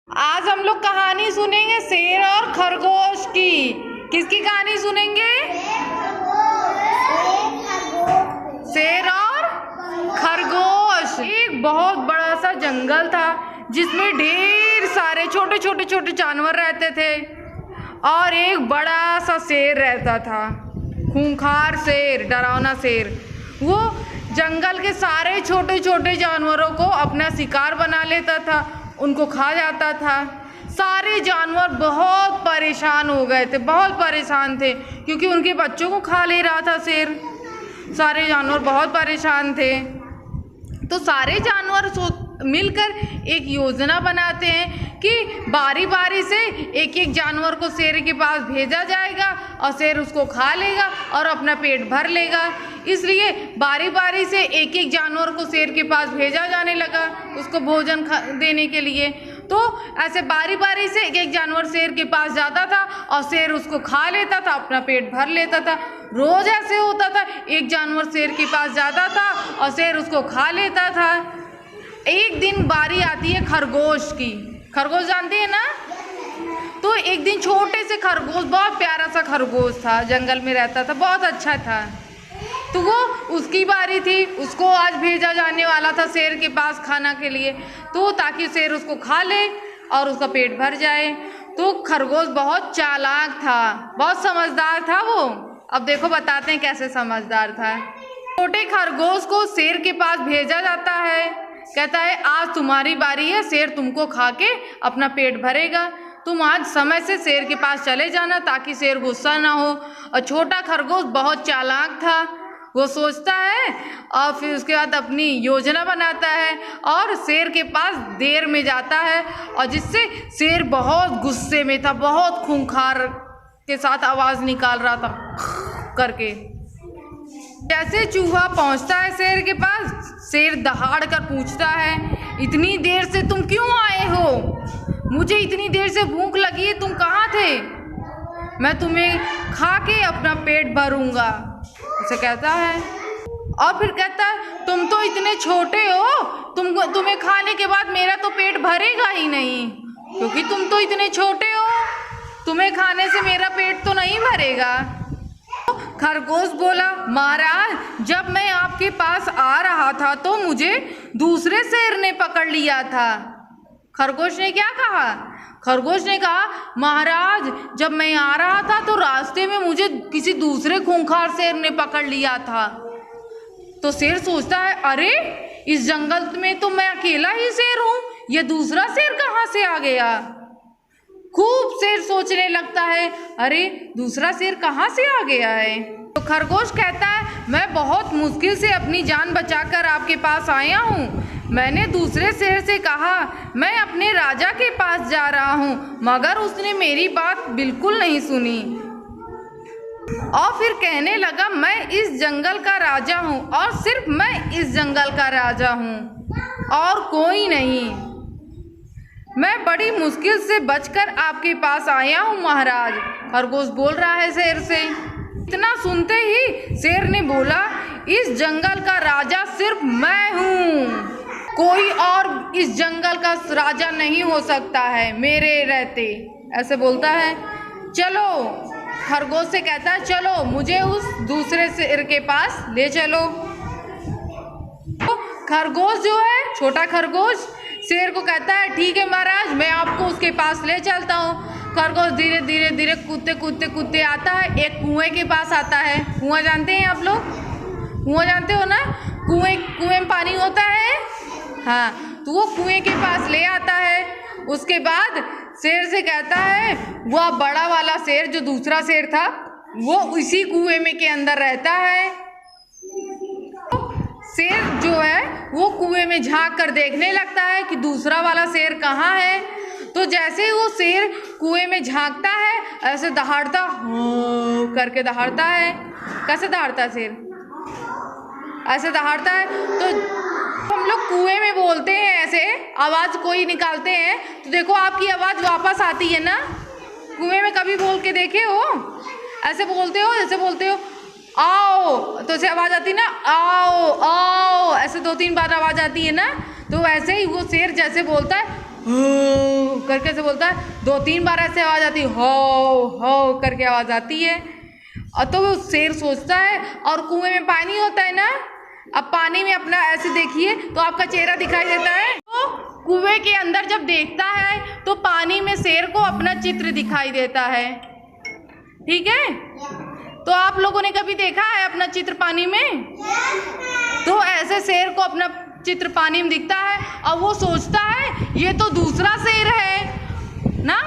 आज हम लोग कहानी सुनेंगे शेर और खरगोश की। किसकी कहानी सुनेंगे? शेर और खरगोश। एक बहुत बड़ा सा जंगल था जिसमें ढेर सारे छोटे छोटे जानवर रहते थे और एक बड़ा सा शेर रहता था, खूंखार शेर, डरावना शेर। वो जंगल के सारे छोटे छोटे जानवरों को अपना शिकार बना लेता था, उनको खा जाता था। सारे जानवर बहुत परेशान हो गए थे, बहुत परेशान थे क्योंकि उनके बच्चों को खा ले रहा था शेर। सारे जानवर बहुत परेशान थे। तो सारे जानवर मिलकर एक योजना बनाते हैं कि बारी बारी से एक एक जानवर को शेर के पास भेजा जाएगा और शेर उसको खा लेगा और अपना पेट भर लेगा। इसलिए बारी बारी से एक एक जानवर को शेर के पास भेजा जाने लगा उसको भोजन देने के लिए। तो ऐसे बारी बारी से एक एक जानवर शेर के पास जाता था और शेर उसको खा लेता था, अपना पेट भर लेता था। रोज ऐसे होता था, एक जानवर शेर के पास जाता था और शेर उसको खा लेता था। एक दिन बारी आती है खरगोश की। खरगोश जानती है ना? तो एक दिन छोटे से खरगोश, बहुत प्यारा सा खरगोश था, जंगल में रहता था, बहुत अच्छा था। तो वो उसकी बारी थी, उसको आज भेजा जाने वाला था शेर के पास खाना के लिए, तो ताकि शेर उसको खा ले और उसका पेट भर जाए। तो खरगोश बहुत चालाक था, बहुत समझदार था वो। अब देखो बताते हैं कैसे समझदार था। छोटे खरगोश को शेर के पास भेजा जाता है, कहता है आज तुम्हारी बारी है, शेर तुमको खा के अपना पेट भरेगा, तुम आज समय से शेर के पास चले जाना ताकि शेर गुस्सा ना हो। और छोटा खरगोश बहुत चालाक था, वो सोचता है और फिर उसके बाद अपनी योजना बनाता है और शेर के पास देर में जाता है, और जिससे शेर बहुत गुस्से में था, बहुत खूंखार के साथ आवाज़ निकाल रहा था करके। जैसे चूहा पहुंचता है शेर के पास, शेर दहाड़ कर पूछता है, इतनी देर से तुम क्यों आए हो? मुझे इतनी देर से भूख लगी है, तुम कहाँ थे? मैं तुम्हें खा के अपना पेट भरूंगा, ऐसे कहता है। और फिर कहता है तुम तो इतने छोटे हो, तुम्हें खाने के बाद मेरा तो पेट भरेगा ही नहीं, क्योंकि तुम तो इतने छोटे हो, तुम्हें खाने से मेरा पेट तो नहीं भरेगा। खरगोश बोला, महाराज जब मैं आपके पास आ रहा था तो मुझे दूसरे शेर ने पकड़ लिया था। खरगोश ने क्या कहा? खरगोश ने कहा, महाराज जब मैं आ रहा था तो रास्ते में मुझे किसी दूसरे खूंखार शेर ने पकड़ लिया था। तो शेर सोचता है, अरे इस जंगल में तो मैं अकेला ही शेर हूँ, ये दूसरा शेर कहाँ से आ गया? खूब शेर सोचने लगता है, अरे दूसरा शेर कहाँ से आ गया है? तो खरगोश कहता है, मैं बहुत मुश्किल से अपनी जान बचाकर आपके पास आया हूँ। मैंने दूसरे शेर से कहा मैं अपने राजा के पास जा रहा हूँ, मगर उसने मेरी बात बिल्कुल नहीं सुनी और फिर कहने लगा मैं इस जंगल का राजा हूँ और सिर्फ मैं इस जंगल का राजा हूँ और कोई नहीं। मैं बड़ी मुश्किल से बचकर आपके पास आया हूँ महाराज, खरगोश बोल रहा है शेर से। इतना सुनते ही शेर ने बोला, इस जंगल का राजा सिर्फ मैं हूँ, कोई और इस जंगल का राजा नहीं हो सकता है मेरे रहते, ऐसे बोलता है। चलो, खरगोश से कहता है, चलो मुझे उस दूसरे शेर के पास ले चलो। तो खरगोश जो है, छोटा खरगोश शेर को कहता है, ठीक है महाराज मैं आपको उसके पास ले चलता हूँ। खरगोश धीरे धीरे धीरे कूदते आता है, एक कुएं के पास आता है। कुआं जानते हैं आप लोग? कुआं जानते हो ना? कुएं में पानी होता है, हाँ। तो वो कुएं के पास ले आता है। उसके बाद शेर से कहता है, वह बड़ा वाला शेर जो दूसरा शेर था वो उसी कुएं में के अंदर रहता है। शेर जो है वो कुएं में झांक कर देखने लगता है कि दूसरा वाला शेर कहाँ है। तो जैसे ही वो शेर कुएं में झांकता है, ऐसे दहाड़ता करके दहाड़ता है। कैसे दहाड़ता है शेर? ऐसे दहाड़ता है। तो हम लोग कुएं में बोलते हैं, ऐसे आवाज़ कोई निकालते हैं तो देखो आपकी आवाज़ वापस आती है ना। कुएं में कभी बोल के देखे हो? ऐसे बोलते हो, जैसे बोलते हो आओ, तो ऐसे आवाज़ आती है ना, आओ आओ, ऐसे 2-3 बार आवाज़ आती है ना। तो वैसे ही वो शेर जैसे बोलता है हो करके से बोलता है, 2-3 बार ऐसे आवाज़ आती है, हो करके आवाज़ आती है। और तो वो शेर सोचता है, और कुएं में पानी होता है ना, अब पानी में अपना ऐसे देखिए तो आपका चेहरा दिखाई देता है। तो कुएं के अंदर जब देखता है तो पानी में शेर को अपना चित्र दिखाई देता है। ठीक है, तो आप लोगों ने कभी देखा है अपना चित्र पानी में? तो ऐसे शेर को अपना चित्र पानी में दिखता है और वो सोचता है ये तो दूसरा शेर है ना।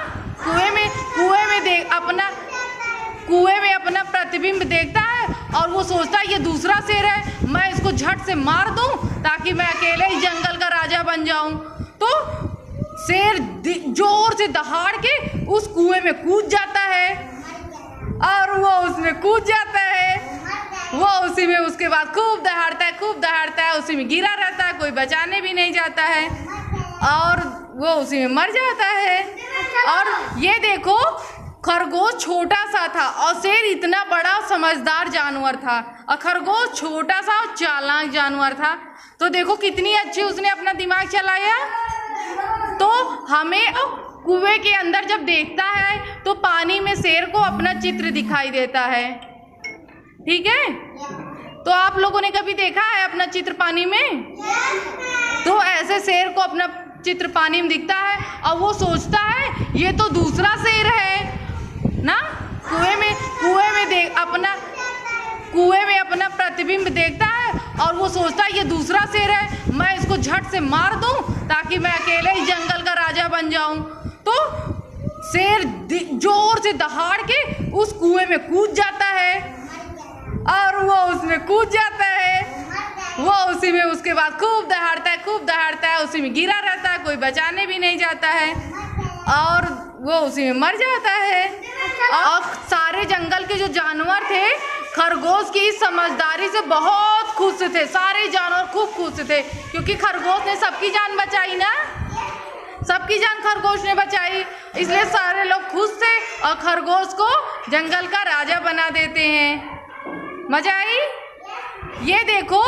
कुएं में अपना प्रतिबिंब देखता है और वो सोचता है ये दूसरा शेर है, मैं इसको झट से मार दूं ताकि मैं अकेले ही जंगल का राजा बन जाऊं। तो शेर जोर से दहाड़ के उस कुएं में कूद जाता है और वो उसमें कूद जाता है। वो उसी में उसके बाद खूब दहाड़ता है, उसी में गिरा रहता है, कोई बचाने भी नहीं जाता है और वो उसी में मर जाता है। और ये देखो, खरगोश छोटा सा था और शेर इतना बड़ा समझदार जानवर था, और खरगोश छोटा सा और चालाक जानवर था। तो देखो कितनी अच्छी उसने अपना दिमाग चलाया। तो हमें कुएं के अंदर जब देखता है तो पानी में शेर को अपना चित्र दिखाई देता है। ठीक है, तो आप लोगों ने कभी देखा है अपना चित्र पानी में? तो ऐसे शेर को अपना चित्र पानी में दिखता है और वो सोचता है ये तो दूसरा शेर है ना। कुएं में अपना प्रतिबिंब देखता है और वो सोचता है ये दूसरा शेर है, मैं इसको झट से मार दूं ताकि मैं अकेले ही जंगल का राजा बन जाऊं। तो शेर जोर से दहाड़ के उस कुएं में कूद जाता है और वो उसमें कूद जाता है। वो उसी में उसके बाद खूब दहाड़ता है, उसी में गिरा रहता है, कोई बचाने भी नहीं जाता है और वो उसी में मर जाता है। और सारे जंगल के जो जानवर थे खरगोश की इस समझदारी से बहुत खुश थे। सारे जानवर खूब खुश थे क्योंकि खरगोश ने सबकी जान बचाई ना, सबकी जान खरगोश ने बचाई, इसलिए सारे लोग खुश थे और खरगोश को जंगल का राजा बना देते हैं। मजा आई? ये देखो,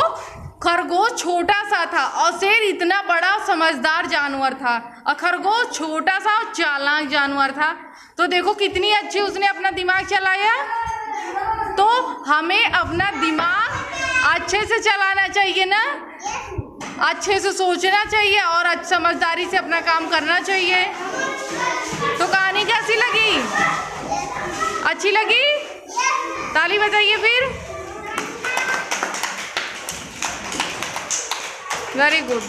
खरगोश छोटा सा था और शेर इतना बड़ा समझदार जानवर था, और खरगोश छोटा सा और चालाक जानवर था। तो देखो कितनी अच्छी उसने अपना दिमाग चलाया। तो हमें अपना दिमाग अच्छे से चलाना चाहिए ना, अच्छे से सोचना चाहिए और समझदारी से अपना काम करना चाहिए। तो कहानी कैसी लगी? अच्छी लगी? ताली बजाइए फिर। Very good.